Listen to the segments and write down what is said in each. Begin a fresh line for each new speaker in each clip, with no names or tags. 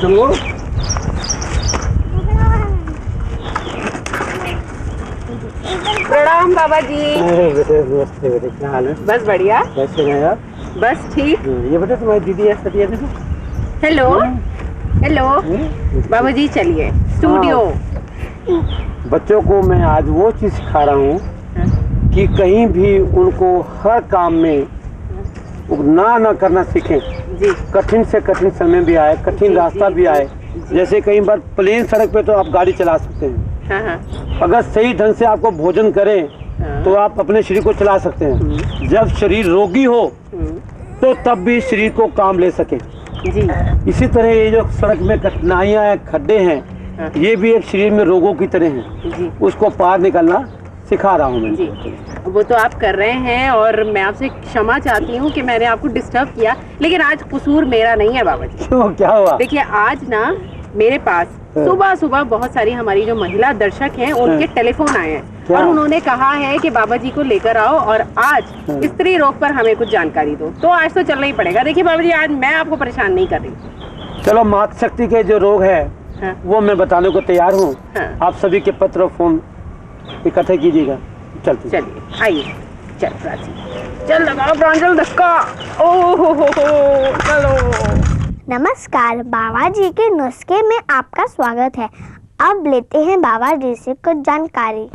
तुमको।
प्रणाम बाबा जी।
बेटे नमस्ते बेटे, क्या हाल है?
बस बढ़िया।
कैसे हैं आप?
बस ठीक।
ये बेटा तुम्हारी दीदी है सतिया देखो।
हेलो हेलो बाबा जी, चलिए स्टूडियो।
बच्चों को मैं आज वो चीज़ सिखा रहा हूँ कि कहीं भी उनको हर काम में ना करना सीखें।
जी
कठिन से कठिन समय भी आए, कठिन रास्ता भी आए। जैसे कई बार प्लेन सड़क पे तो आप गाड़ी चला सकते हैं।
हाँ।
अगर सही ढंग से आपको भोजन करें तो आप अपने शरीर को चला सकते हैं। जब शरीर रोगी हो तो तब भी शरीर को काम ले सके।
जी
इसी तरह ये जो सड़क में कठिनाइयाँ हैं, खड्डे हैं, ये भी एक शरीर में रोगों की तरह हैं।
जी
उसको पार निकलना सिखा रहा हूँ मैं
जी, वो तो आप कर रहे हैं और मैं आपसे क्षमा चाहती हूँ कि मैंने आपको डिस्टर्ब किया, लेकिन आज कसूर मेरा नहीं है बाबा जी।
क्यों, क्या हुआ?
देखिए, आज ना मेरे पास सुबह सुबह बहुत सारी हमारी जो महिला दर्शक हैं उनके टेलीफोन आए हैं और उन्होंने कहा है कि बाबा जी को लेकर आओ और आज स्त्री रोग पर हमें कुछ जानकारी दो। तो आज तो चलना ही पड़ेगा। देखिए बाबा जी, आज मैं आपको परेशान नहीं कर रही।
चलो, मातृ शक्ति के जो रोग है वो मैं बताने को तैयार हूँ। आप सभी के पत्र और फोन इकट्ठे कीजिएगा। चलिए
आइए। चल प्राची, चल लगाओ प्रांजल धक्का। ओहो हो, चलो।
नमस्कार, बाबा जी के नुस्खे में आपका स्वागत है। अब लेते हैं बाबा जी से कुछ जानकारी।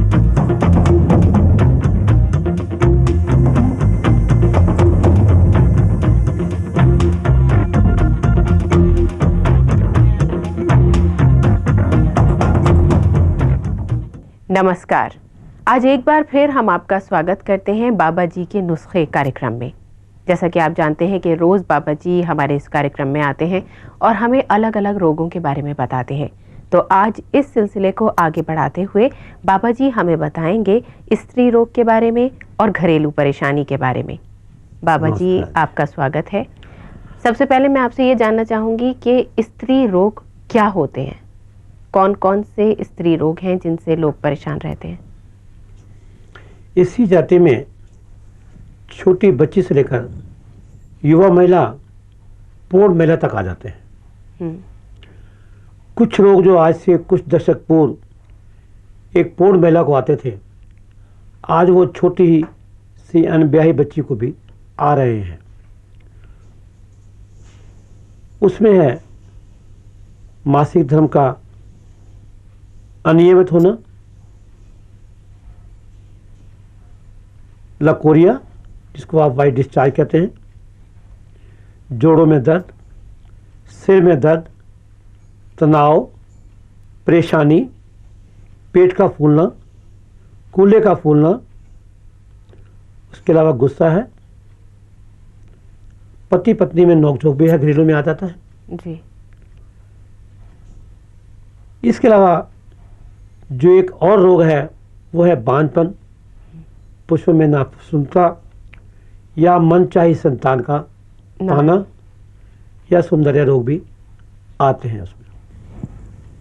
नमस्कार, आज एक बार फिर हम आपका स्वागत करते हैं बाबा जी के नुस्खे कार्यक्रम में। जैसा कि आप जानते हैं कि रोज़ बाबा जी हमारे इस कार्यक्रम में आते हैं और हमें अलग अलग रोगों के बारे में बताते हैं। तो आज इस सिलसिले को आगे बढ़ाते हुए बाबा जी हमें बताएंगे स्त्री रोग के बारे में और घरेलू परेशानी के बारे में। बाबा जी, आपका स्वागत है। सबसे पहले मैं आपसे ये जानना चाहूँगी कि स्त्री रोग क्या होते हैं? कौन कौन से स्त्री रोग हैं जिनसे लोग परेशान रहते हैं?
इसी जाति में छोटी बच्ची से लेकर युवा महिला, पूर्ण महिला तक आ जाते हैं। कुछ रोग जो आज से कुछ दशक पूर्व एक पूर्ण महिला को आते थे, आज वो छोटी सी अनब्याही बच्ची को भी आ रहे हैं। उसमें है मासिक धर्म का अनियमित होना, लकोरिया जिसको आप वाइट डिस्चार्ज कहते हैं, जोड़ों में दर्द, सिर में दर्द, तनाव, परेशानी, पेट का फूलना, कूल्हे का फूलना। उसके अलावा गुस्सा है, पति पत्नी में नोकझोंक भी है, घरेलू में आ जाता है
जी।
इसके अलावा जो एक और रोग है वो है बांझपन, पुष्प में नापसंदता या मनचाही संतान का पाना, या सौंदर्य रोग भी आते हैं उसमें।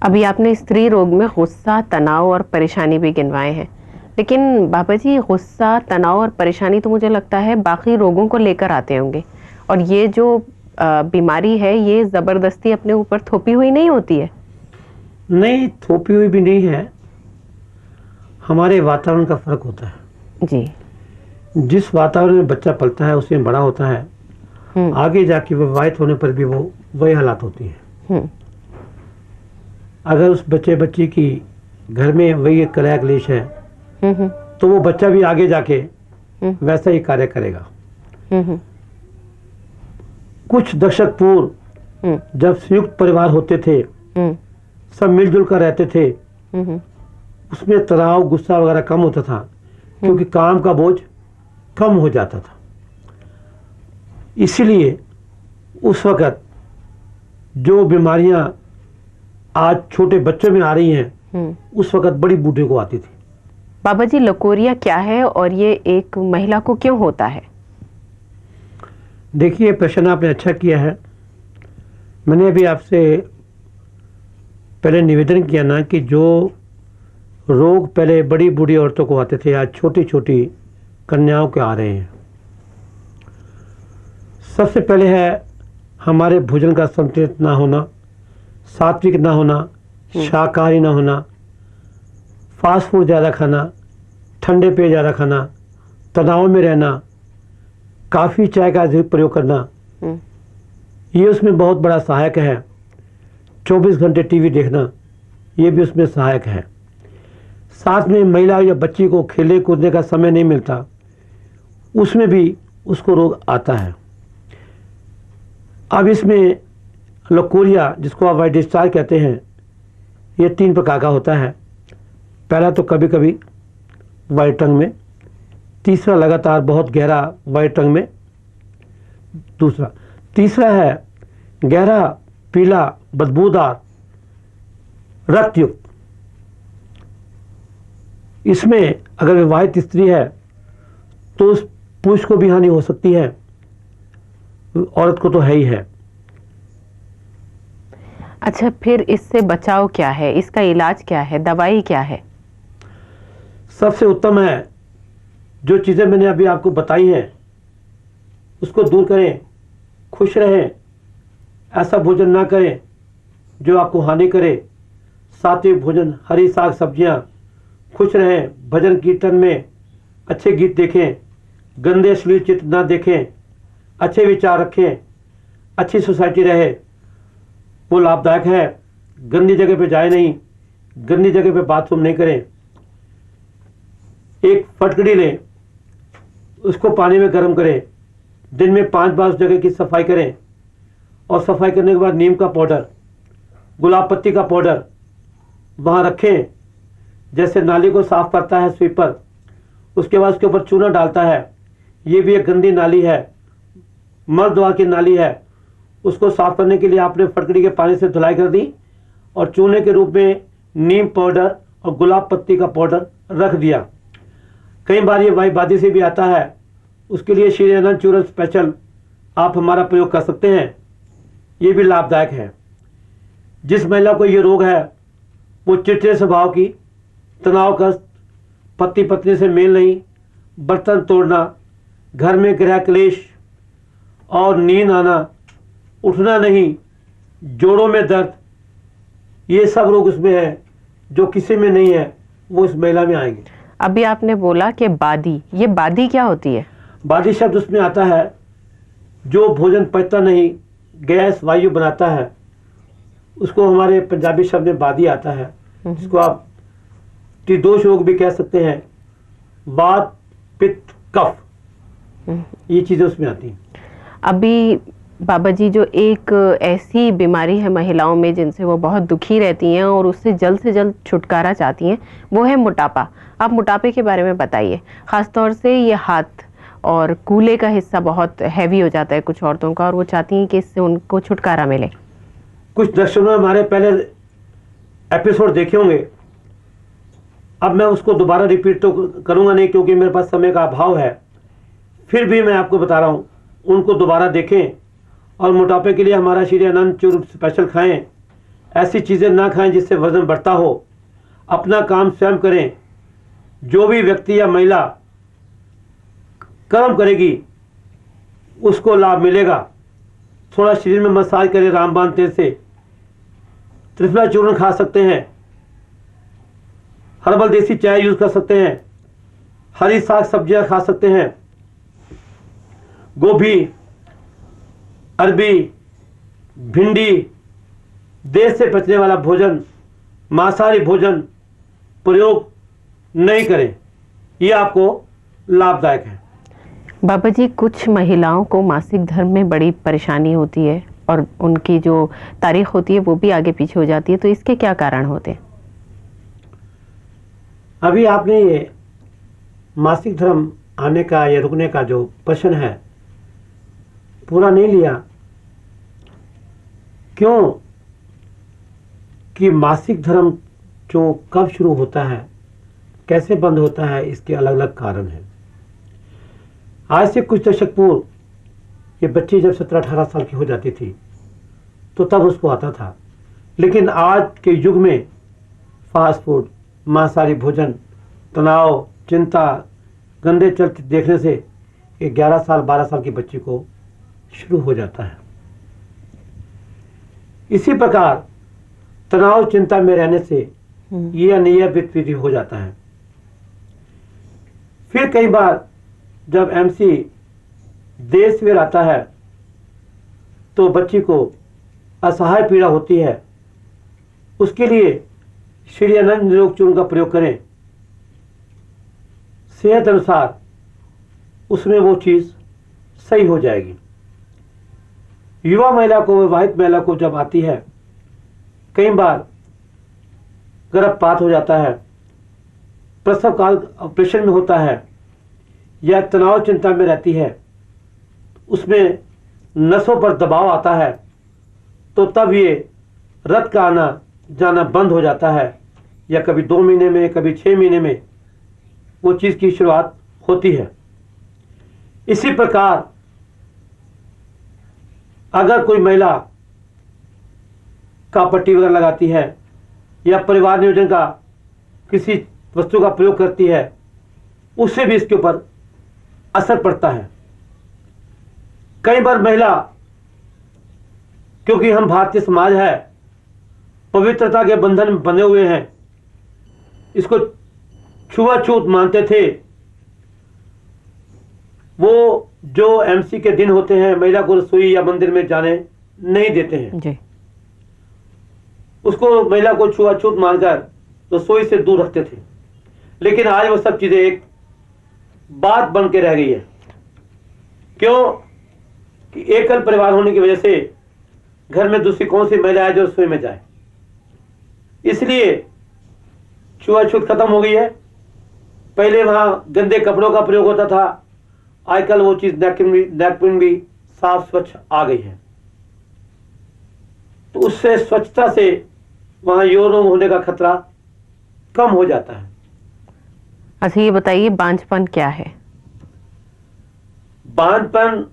अभी आपने स्त्री रोग में गुस्सा, तनाव और परेशानी भी गिनवाए हैं, लेकिन बाबा जी गुस्सा, तनाव और परेशानी तो मुझे लगता है बाकी रोगों को लेकर आते होंगे, और ये जो बीमारी है ये ज़बरदस्ती अपने ऊपर थोपी हुई नहीं होती है?
नहीं, थोपी हुई भी नहीं है, हमारे वातावरण का फर्क होता है
जी।
जिस वातावरण में बच्चा पलता है उसमें बड़ा होता है, आगे जाके विवाहित होने पर भी वो वही हालात होती हैं। अगर उस बच्ची की घर में वही कलह क्लेश है तो वो बच्चा भी आगे जाके वैसा ही कार्य करेगा। कुछ दशक पूर्व जब संयुक्त परिवार होते थे, सब मिलजुल कर रहते थे, उसमें तनाव, गुस्सा वगैरह कम होता था क्योंकि काम का बोझ कम हो जाता था। इसीलिए उस वक़्त जो बीमारियां आज छोटे बच्चों में आ रही हैं उस वक़्त बड़ी बूढ़े को आती थी।
बाबा जी, लकोरिया क्या है और ये एक महिला को क्यों होता है?
देखिए, प्रश्न आपने अच्छा किया है। मैंने अभी आपसे पहले निवेदन किया ना कि जो रोग पहले बड़ी बूढ़ी औरतों को आते थे आज छोटी छोटी कन्याओं के आ रहे हैं। सबसे पहले है हमारे भोजन का संतुलित ना होना, सात्विक ना होना, शाकाहारी ना होना, फास्ट फूड ज़्यादा खाना, ठंडे पेय ज़्यादा खाना, तनाव में रहना, काफ़ी चाय का अधिक प्रयोग करना, ये उसमें बहुत बड़ा सहायक है। 24 घंटे टीवी देखना, ये भी उसमें सहायक है। साथ में महिला या बच्ची को खेलने कूदने का समय नहीं मिलता, उसमें भी उसको रोग आता है। अब इसमें लकोरिया, जिसको आप वाइट डिस्चार्ज कहते हैं, ये 3 प्रकार का होता है। पहला तो कभी कभी वाइट रंग में, तीसरा लगातार बहुत गहरा वाइट रंग में, तीसरा है गहरा पीला बदबूदार रक्तयुक्त। इसमें अगर विवाहित स्त्री है तो उस पुरुष को भी हानि हो सकती है, औरत को तो है ही है।
अच्छा, फिर इससे बचाव क्या है, इसका इलाज क्या है, दवाई क्या है?
सबसे उत्तम है जो चीज़ें मैंने अभी आपको बताई हैं उसको दूर करें, खुश रहें, ऐसा भोजन ना करें जो आपको हानि करे। सात्विक भोजन, हरी साग सब्जियां, खुश रहें, भजन कीर्तन में अच्छे गीत देखें, गंदे अश्लील चित्र ना देखें, अच्छे विचार रखें, अच्छी सोसाइटी रहे, वो लाभदायक है। गंदी जगह पे जाए नहीं, गंदी जगह पे बाथरूम नहीं करें। एक फटकड़ी लें, उसको पानी में गर्म करें, दिन में 5 बार उस जगह की सफाई करें, और सफाई करने के बाद नीम का पाउडर, गुलाब पत्ती का पाउडर वहाँ रखें। जैसे नाली को साफ करता है स्वीपर, उसके बाद उसके ऊपर चूना डालता है, ये भी एक गंदी नाली है, मल द्वार की नाली है। उसको साफ करने के लिए आपने फटकड़ी के पानी से धुलाई कर दी और चूने के रूप में नीम पाउडर और गुलाब पत्ती का पाउडर रख दिया। कई बार ये वायुबादी से भी आता है, उसके लिए श्री अनंत चूर्ण स्पेशल आप हमारा प्रयोग कर सकते हैं, ये भी लाभदायक है। जिस महिला को ये रोग है वो चिड़चिड़े स्वभाव की, तनावग्रस्त, पति पत्नी से मेल नहीं, बर्तन तोड़ना, घर में गृह क्लेश और नींद आना, उठना नहीं, जोड़ों में दर्द, ये सब रोग उसमें है जो किसी में नहीं है, वो इस महिला में आएंगे।
अभी आपने बोला कि बादी, ये बादी क्या होती है?
बादी शब्द उसमें आता है जो भोजन पचता नहीं, गैस वायु बनाता है, उसको हमारे पंजाबी शब्द में बादी आता है, जिसको आप त्रिदोष रोग भी कह सकते हैं, वात पित्त कफ, ये चीज़ें उसमें आती हैं।
अभी बाबा जी, जो एक ऐसी बीमारी है महिलाओं में जिनसे वो बहुत दुखी रहती हैं और उससे जल्द से जल्द छुटकारा चाहती हैं, वो है मोटापा। आप मोटापे के बारे में बताइए। ख़ासतौर से ये हाथ और कूल्हे का हिस्सा बहुत हैवी हो जाता है कुछ औरतों का, और वो चाहती हैं कि इससे उनको छुटकारा मिले।
कुछ दर्शकों ने हमारे पहले एपिसोड देखे होंगे, अब मैं उसको दोबारा रिपीट तो करूँगा नहीं क्योंकि मेरे पास समय का अभाव है, फिर भी मैं आपको बता रहा हूँ, उनको दोबारा देखें और मोटापे के लिए हमारा श्री अनंत चूर्ण स्पेशल खाएं। ऐसी चीज़ें ना खाएं जिससे वज़न बढ़ता हो, अपना काम स्वयं करें। जो भी व्यक्ति या महिला कर्म करेगी उसको लाभ मिलेगा। थोड़ा शरीर में मसाज करें रामबाण तेल से, त्रिफला चूर्ण खा सकते हैं, हर्बल देसी चाय यूज़ कर सकते हैं, हरी साग सब्जियां खा सकते हैं, गोभी, अरबी, भिंडी, देश से बचने वाला भोजन, मांसाहारी भोजन प्रयोग नहीं करें, ये आपको लाभदायक है।
बाबा जी, कुछ महिलाओं को मासिक धर्म में बड़ी परेशानी होती है और उनकी जो तारीख होती है वो भी आगे पीछे हो जाती है, तो इसके क्या कारण होते हैं?
अभी आपने ये मासिक धर्म आने का या रुकने का जो प्रश्न है पूरा नहीं लिया। क्यों कि मासिक धर्म जो कब शुरू होता है, कैसे बंद होता है, इसके अलग अलग कारण हैं। आज से कुछ दशक पूर्व ये बच्ची जब 17-18 साल की हो जाती थी तो तब उसको आता था, लेकिन आज के युग में फास्ट फूड, मांसाहारी भोजन, तनाव, चिंता, गंदे चलचित्र देखने से एक 11 साल 12 साल की बच्ची को शुरू हो जाता है। इसी प्रकार तनाव चिंता में रहने से ये अनियमित विधि हो जाता है। फिर कई बार जब एमसी देर सवेर आता है तो बच्ची को असहाय पीड़ा होती है। उसके लिए श्री अनंत निरोग चूर्ण का प्रयोग करें। सेहत अनुसार उसमें वो चीज सही हो जाएगी। युवा महिला को, विवाहित महिला को जब आती है, कई बार गर्भपात हो जाता है, प्रसव काल ऑपरेशन में होता है, या तनाव चिंता में रहती है, उसमें नसों पर दबाव आता है, तो तब ये रक्त का आना जाना बंद हो जाता है, या कभी 2 महीने में, कभी 6 महीने में वो चीज की शुरुआत होती है। इसी प्रकार अगर कोई महिला का पट्टी वगैरह लगाती है या परिवार नियोजन का किसी वस्तु का प्रयोग करती है, उससे भी इसके ऊपर असर पड़ता है। कई बार महिला, क्योंकि हम भारतीय समाज है, पवित्रता के बंधन में बंधे हुए हैं, इसको छुआछूत मानते थे। वो जो एमसी के दिन होते हैं, महिला को रसोई या मंदिर में जाने नहीं देते हैं
जी।
उसको, महिला को छुआछूत मानकर रसोई से दूर रखते थे। लेकिन आज वो सब चीजें एक बात बन के रह गई है। क्यों? कि एकल परिवार होने की वजह से घर में दूसरी कौन सी महिला है जो रसोई में जाए, इसलिए छुआछूत खत्म हो गई है। पहले वहां गंदे कपड़ों का प्रयोग होता था, आजकल वो चीज नैपकिन भी साफ स्वच्छ आ गई है। तो उससे, स्वच्छता से वहां यौन रोग होने का खतरा कम हो जाता है।
अच्छा, ये बताइए बांझपन क्या है?
बांझपन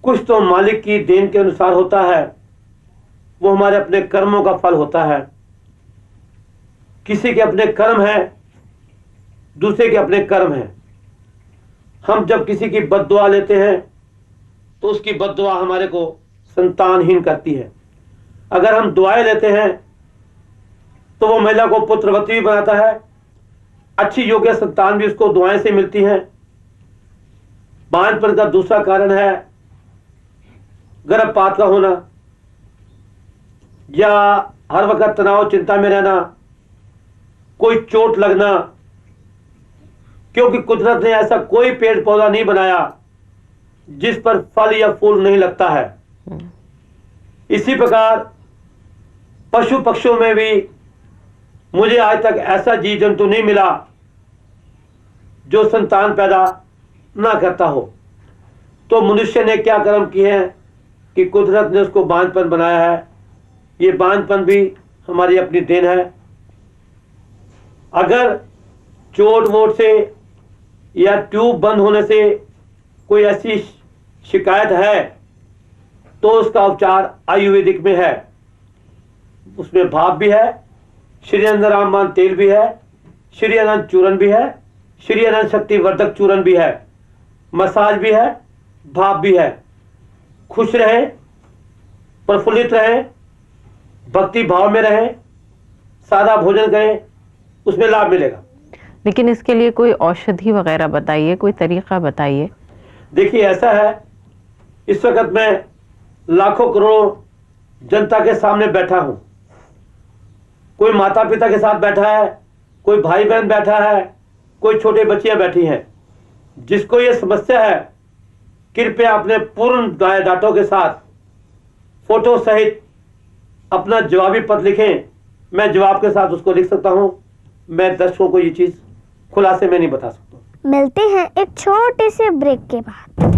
कुछ तो मालिक की देन के अनुसार होता है, वो हमारे अपने कर्मों का फल होता है। किसी के अपने कर्म है, दूसरे के अपने कर्म है। हम जब किसी की बद्दुआ लेते हैं तो उसकी बद्दुआ हमारे को संतानहीन करती है। अगर हम दुआएं लेते हैं तो वो महिला को पुत्रवती भी बनाता है, अच्छी योग्य संतान भी उसको दुआएं से मिलती हैं। बांझपन का दूसरा कारण है गर्भपात का होना, या हर वक्त तनाव चिंता में रहना, कोई चोट लगना, क्योंकि कुदरत ने ऐसा कोई पेड़ पौधा नहीं बनाया जिस पर फल या फूल नहीं लगता है। इसी प्रकार पशु पक्षियों में भी मुझे आज तक ऐसा जीव जंतु नहीं मिला जो संतान पैदा ना करता हो। तो मनुष्य ने क्या कर्म किए हैं कि कुदरत ने उसको बांझपन बनाया है। ये बांझपन भी हमारी अपनी देन है। अगर चोट वोट से या ट्यूब बंद होने से कोई ऐसी शिकायत है तो उसका उपचार आयुर्वेदिक में है। उसमें भाप भी है, श्री अनंत रामबाण तेल भी है, श्री अनंत चूर्ण भी है, श्री अनंत शक्ति वर्धक चूर्ण भी है, मसाज भी है, भाप भी है। खुश रहे, प्रफुल्लित रहे, भक्ति भाव में रहे, सादा भोजन करें, उसमें लाभ मिलेगा।
लेकिन इसके लिए कोई औषधि वगैरह बताइए, कोई तरीका बताइए।
देखिए, ऐसा है, इस वक्त मैं लाखों करोड़ों जनता के सामने बैठा हूं। कोई माता पिता के साथ बैठा है, कोई भाई बहन बैठा है, कोई छोटे बच्चियां बैठी हैं। जिसको ये समस्या है, कृपया अपने पूर्ण डाटों के साथ फोटो सहित अपना जवाबी पत्र लिखें। मैं जवाब के साथ उसको लिख सकता हूं। मैं दर्शकों को ये चीज खुलासे में नहीं बता सकता।
मिलते हैं एक छोटे से ब्रेक के बाद।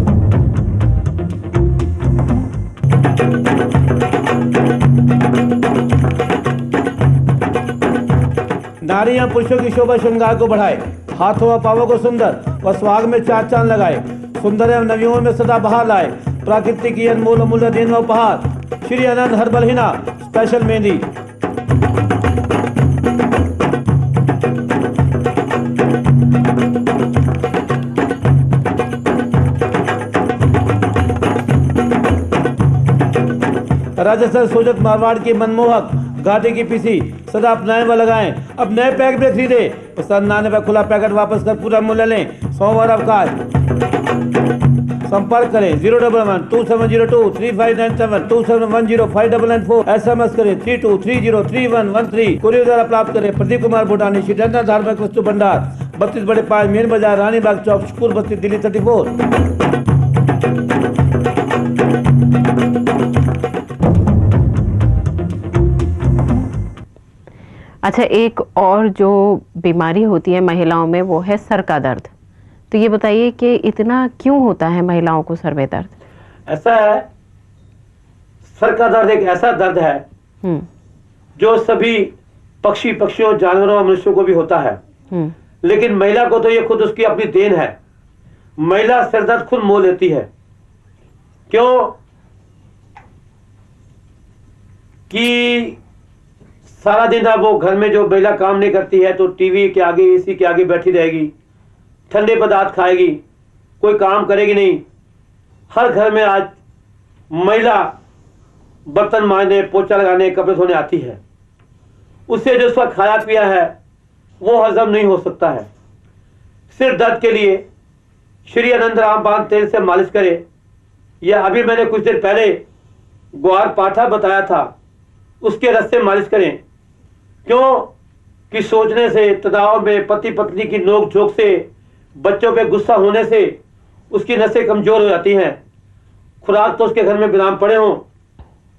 नारियां पुरुषों की शोभा श्रृंगार को बढ़ाए, हाथों व पांवों को सुंदर व स्वाग में 4 चांद लगाए, सुंदर एवं नवियों में सदा बहार लाए, प्राकृतिक की अनमोल अमूल्य देन व उपहार, श्री अनंत हर्बल हिना स्पेशल मेहंदी। राजस्थान सोजत मारवाड़ की मनमोहक घाटे की पीसी सदा अपनाएं व लगाएं। अब नए पैक में खरीदे, पसंद न आने पर खुला पैकेट वापस कर पूरा मूल्य लें। सोमवार अवकाश। संपर्क करें 011-2702-3597 2710-594। SMS करें 32303113। कुरियर द्वारा प्राप्त करें। प्रदीप कुमार भूटानी, श्री चंद्र धार्मिक वस्तु भंडार, 32 बड़े पास, मेन बाजार, रानी बाग चौक, शुकुर बस्ती, दिल्ली 34।
अच्छा, एक और जो बीमारी होती है महिलाओं में वो है सर का दर्द। तो ये बताइए कि इतना क्यों होता है महिलाओं को सर में दर्द?
ऐसा है, सर का दर्द एक ऐसा दर्द है जो सभी पक्षियों, जानवरों और मनुष्यों को भी होता है, लेकिन महिला को तो ये खुद उसकी अपनी देन है। महिला सिर दर्द खुद मोल लेती है। क्यों कि सारा दिन अब वो घर में जो महिला काम नहीं करती है तो टीवी के आगे, एसी के आगे बैठी रहेगी, ठंडे पदार्थ खाएगी, कोई काम करेगी नहीं। हर घर में आज महिला बर्तन मांजने, पोछा लगाने, कपड़े धोने आती है। उससे जो उसका खाया पिया है वो हजम नहीं हो सकता है। सिर दर्द के लिए श्री आनंद रामबाण तेल से मालिश करें, या अभी मैंने कुछ देर पहले ग्वार पाठा बताया था, उसके रस से मालिश करें। क्यों कि सोचने से, तनाव में, पति पत्नी की नोक झोंक से, बच्चों पे गुस्सा होने से उसकी नसें कमजोर हो जाती हैं। खुराक तो उसके घर में विराम पड़े हों,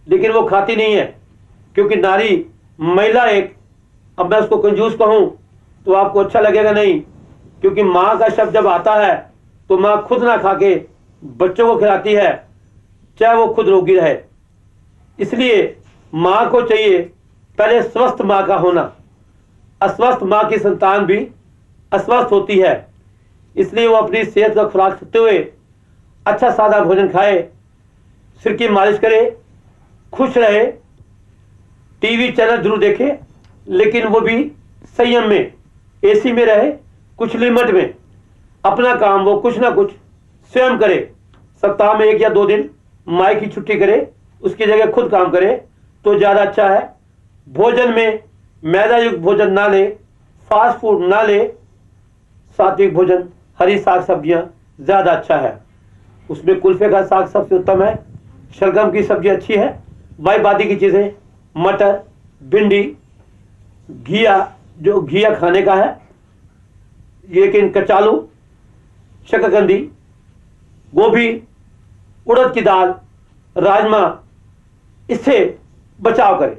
लेकिन वो खाती नहीं है, क्योंकि नारी, महिला एक, अब मैं उसको कंजूस कहूं तो आपको अच्छा लगेगा नहीं, क्योंकि माँ का शब्द जब आता है तो माँ खुद ना खा के बच्चों को खिलाती है, चाहे वो खुद रोगी रहे। इसलिए माँ को चाहिए पहले स्वस्थ माँ का होना। अस्वस्थ माँ की संतान भी अस्वस्थ होती है। इसलिए वो अपनी सेहत का खुराक रखते हुए अच्छा सादा भोजन खाए, सिर की मालिश करे, खुश रहे, टीवी चैनल जरूर देखे, लेकिन वो भी संयम में, एसी में रहे, कुछ लिमिट में। अपना काम वो कुछ ना कुछ स्वयं करे। सप्ताह में 1 या 2 दिन माँ की छुट्टी करे, उसकी जगह खुद काम करे तो ज़्यादा अच्छा है। भोजन में मैदा युक्त भोजन ना ले, फास्ट फूड ना ले, सात्विक भोजन, हरी साग सब्जियां ज़्यादा अच्छा है। उसमें कुल्फे का साग सबसे उत्तम है, शलगम की सब्जी अच्छी है, बाई बादी की चीज़ें, मटर, भिंडी, घिया, जो घिया खाने का है, लेकिन कचालू, शकरकंदी, गोभी, उड़द की दाल, राजमा, इससे बचाव करें।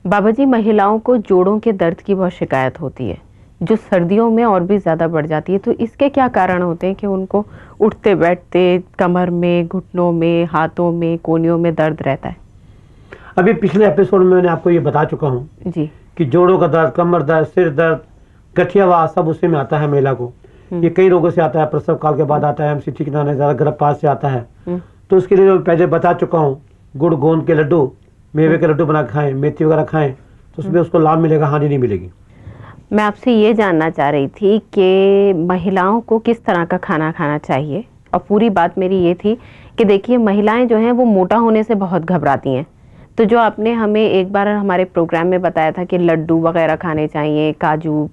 बाबा जी, महिलाओं को जोड़ों के दर्द की बहुत शिकायत होती है, जो सर्दियों में और भी ज़्यादा बढ़ जाती है। तो इसके क्या कारण होते हैं कि उनको उठते बैठते कमर में, घुटनों में, हाथों में, कोहनियों में दर्द रहता है?
अभी पिछले एपिसोड में मैंने आपको ये बता चुका हूँ
जी
कि जोड़ों का दर्द, कमर दर्द, सिर दर्द, गठियावास, सब उसी में आता है महिला को। ये कई रोगों से आता है, प्रसव काल के बाद आता है, हमसे ठीक ना ज़्यादा गर्भपात से आता है। तो उसके लिए मैं पहले बता चुका हूँ, गुड़ गोंद के लड्डू, मेवे के लड्डू बना खाएं, मेथी वगैरह खाएं, तो उसमें उसको लाभ मिलेगा, हानि नहीं मिलेगी।
मैं आपसे ये जानना चाह रही थी कि महिलाओं को किस तरह का खाना खाना चाहिए, और पूरी बात मेरी ये थी कि देखिए, महिलाएं जो हैं वो मोटा होने से बहुत घबराती हैं। तो जो आपने हमें एक बार हमारे प्रोग्राम में बताया था कि लड्डू वगैरह खाने चाहिए, काजू,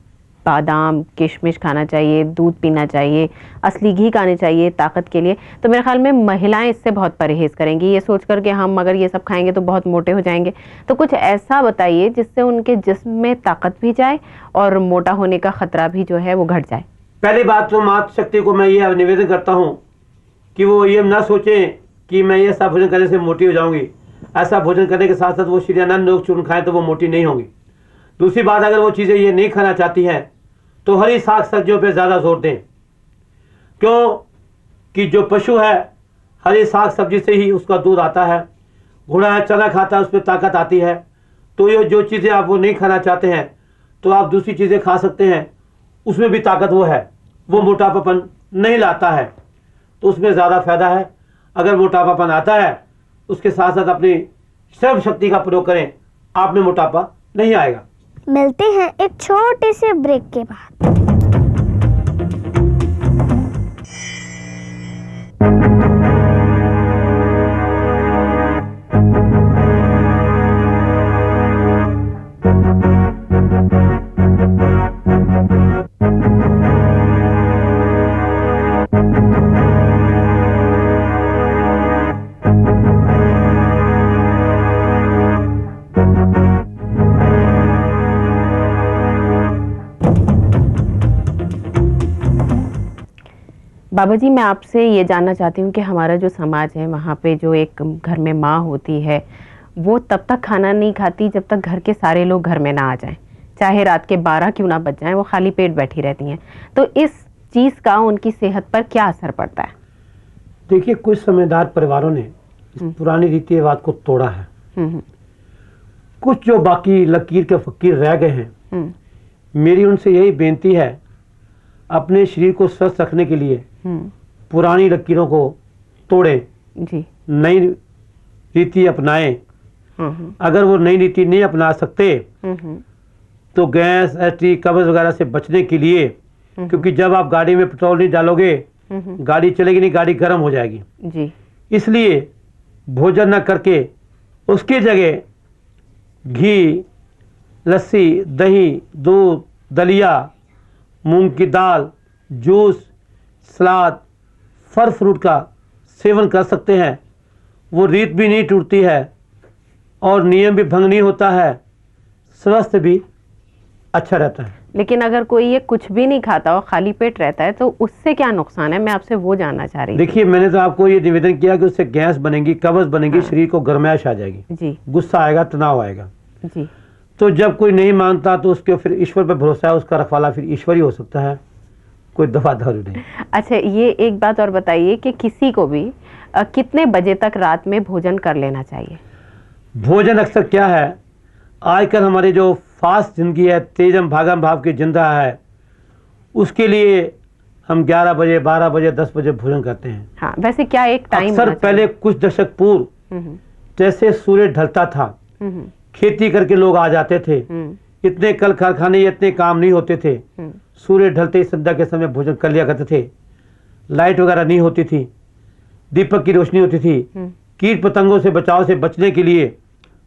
बादाम, किशमिश खाना चाहिए, दूध पीना चाहिए, असली घी खाने चाहिए ताकत के लिए, तो मेरे ख्याल में महिलाएं इससे बहुत परहेज़ करेंगी, ये सोचकर कि हम अगर ये सब खाएंगे तो बहुत मोटे हो जाएंगे। तो कुछ ऐसा बताइए जिससे उनके जिस्म में ताकत भी जाए और मोटा होने का खतरा भी जो है वो घट जाए।
पहली बात तो मातृशक्ति को मैं ये निवेदन करता हूँ कि वो ये ना सोचें कि मैं ये सब भोजन करने से मोटी हो जाऊंगी। ऐसा भोजन करने के साथ साथ वो श्री अनंत योग चूर्ण खाएं तो वो मोटी नहीं होंगी। दूसरी बात, अगर वो चीज़ें ये नहीं खाना चाहती हैं तो हरी साग सब्जियों पे ज़्यादा जोर दें। क्यों कि जो पशु है, हरी साग सब्जी से ही उसका दूध आता है। घोड़ा है, चना खाता है, उसमें ताकत आती है। तो ये जो चीज़ें आप वो नहीं खाना चाहते हैं तो आप दूसरी चीज़ें खा सकते हैं, उसमें भी ताकत वो है, वो मोटापापन नहीं लाता है, तो उसमें ज़्यादा फायदा है। अगर मोटापापन आता है, उसके साथ साथ अपनी श्रम शक्ति का प्रयोग करें, आप में मोटापा नहीं आएगा।
मिलते हैं एक छोटे से ब्रेक के बाद।
बाबा जी, मैं आपसे ये जानना चाहती हूँ कि हमारा जो समाज है वहाँ पे जो एक घर में माँ होती है वो तब तक खाना नहीं खाती जब तक घर के सारे लोग घर में ना आ जाएं, चाहे रात के 12 क्यों ना बज जाएं, वो खाली पेट बैठी रहती हैं। तो इस चीज़ का उनकी सेहत पर क्या असर पड़ता है?
देखिए, कुछ समझदार परिवारों ने इस पुरानी रीति रिवाज को तोड़ा है। कुछ जो बाकी लकीर के फकीर रह गए हैं, मेरी उनसे यही बेनती है, अपने शरीर को स्वस्थ रखने के लिए पुरानी लकीरों को तोड़ें जी, नई रीति अपनाएं। अगर वो नई रीति नहीं अपना सकते तो गैस, एसिड, कब्ज वगैरह से बचने के लिए, क्योंकि जब आप गाड़ी में पेट्रोल नहीं डालोगे गाड़ी चलेगी नहीं, गाड़ी गर्म हो जाएगी जी। इसलिए भोजन न करके उसकी जगह घी, लस्सी, दही, दूध, दलिया, मूंग की दाल, जूस, सलाद, फल फ्रूट का सेवन कर सकते हैं। वो रीत भी नहीं टूटती है और नियम भी भंग नहीं होता है, स्वास्थ्य भी अच्छा रहता है।
लेकिन अगर कोई ये कुछ भी नहीं खाता और खाली पेट रहता है तो उससे क्या नुकसान है? मैं आपसे वो जानना चाह रही हूँ।
देखिए, मैंने तो आपको ये निवेदन किया कि उससे गैस बनेगी, कब्ज बनेगी, शरीर को गर्माहट आ जाएगी जी, गुस्सा आएगा, तनाव आएगा जी। तो जब कोई नहीं मानता तो उसके फिर ईश्वर पर भरोसा है, उसका रखवाला फिर ईश्वर ही हो सकता है, कोई दवा दारू नहीं।
अच्छा, ये एक बात और बताइए कि किसी को भी कितने बजे तक रात में भोजन कर लेना चाहिए?
भोजन अक्सर क्या है, आजकल हमारी जो फास्ट जिंदगी है, तेजम भागम भाव की जिंदा है, उसके लिए हम 11 बजे, 12 बजे, 10 बजे भोजन करते हैं।
हाँ, वैसे क्या एक टाइम?
अक्सर पहले कुछ दशक पूर्व जैसे सूर्य ढलता था, खेती करके लोग आ जाते थे, इतने कल कारखाने, इतने काम नहीं होते थे, सूर्य ढलते ही संध्या के समय भोजन कर लिया करते थे। लाइट वगैरह नहीं होती थी, दीपक की रोशनी होती थी, कीट पतंगों से बचाव से बचने के लिए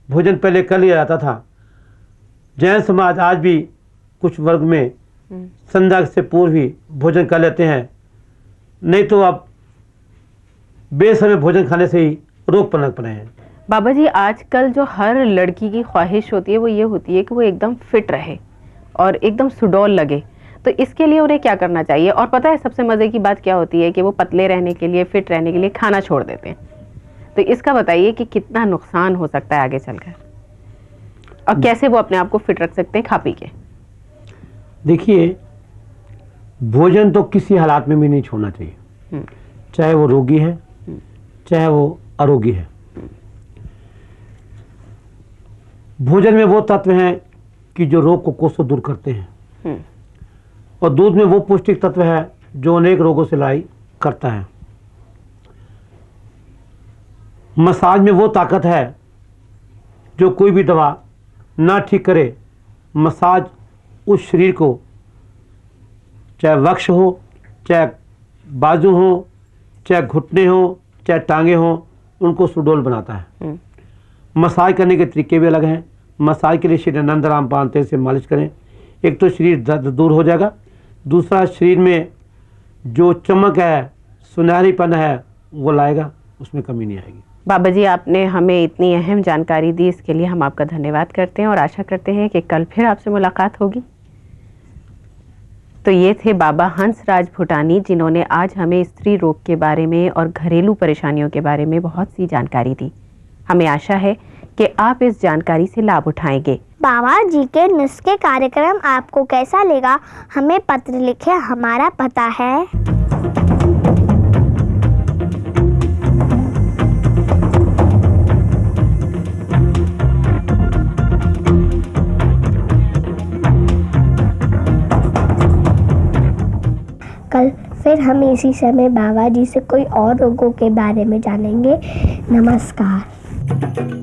भोजन पहले कर लिया जाता था। जैन समाज आज भी कुछ वर्ग में संध्या से पूर्व ही भोजन कर लेते हैं, नहीं तो आप बेसमय भोजन खाने से ही रोग पनप रहे हैं।
बाबा जी, आजकल जो हर लड़की की ख्वाहिश होती है वो ये होती है कि वो एकदम फिट रहे और एकदम सुडौल लगे, तो इसके लिए उन्हें क्या करना चाहिए? और पता है सबसे मज़े की बात क्या होती है कि वो पतले रहने के लिए, फिट रहने के लिए खाना छोड़ देते हैं। तो इसका बताइए कि कितना नुकसान हो सकता है आगे चलकर, और कैसे वो अपने आप को फिट रख सकते हैं खा पी के?
देखिए, भोजन तो किसी हालात में भी नहीं छोड़ना चाहिए, चाहे वो रोगी है चाहे वो अरोगी है। भोजन में वो तत्व हैं कि जो रोग को कोसों दूर करते हैं, और दूध में वो पौष्टिक तत्व है जो अनेक रोगों से लड़ाई करता है। मसाज में वो ताकत है जो कोई भी दवा ना ठीक करे। मसाज उस शरीर को, चाहे वक्ष हो, चाहे बाजू हो, चाहे घुटने हो, चाहे टांगे हो, उनको सुडौल बनाता है। मसाज करने के तरीके भी अलग हैं। मसाज के लिए श्री आनंद रामपाल तेल से मालिश करें, एक तो शरीर दर्द दूर हो जाएगा, दूसरा शरीर में जो चमक है, सुनहरीपन है, वो लाएगा, उसमें कमी नहीं आएगी।
बाबा जी, आपने हमें इतनी अहम जानकारी दी, इसके लिए हम आपका धन्यवाद करते हैं और आशा करते हैं कि कल फिर आपसे मुलाकात होगी। तो ये थे बाबा हंसराज भूटानी, जिन्होंने आज हमें स्त्री रोग के बारे में और घरेलू परेशानियों के बारे में बहुत सी जानकारी दी। हमें आशा है कि आप इस जानकारी से लाभ उठाएंगे।
बाबा जी के नुस्खे कार्यक्रम आपको कैसा लगा, हमें पत्र लिखें। हमारा पता है कल फिर हम इसी समय बाबा जी से कोई और रोगों के बारे में जानेंगे। नमस्कार।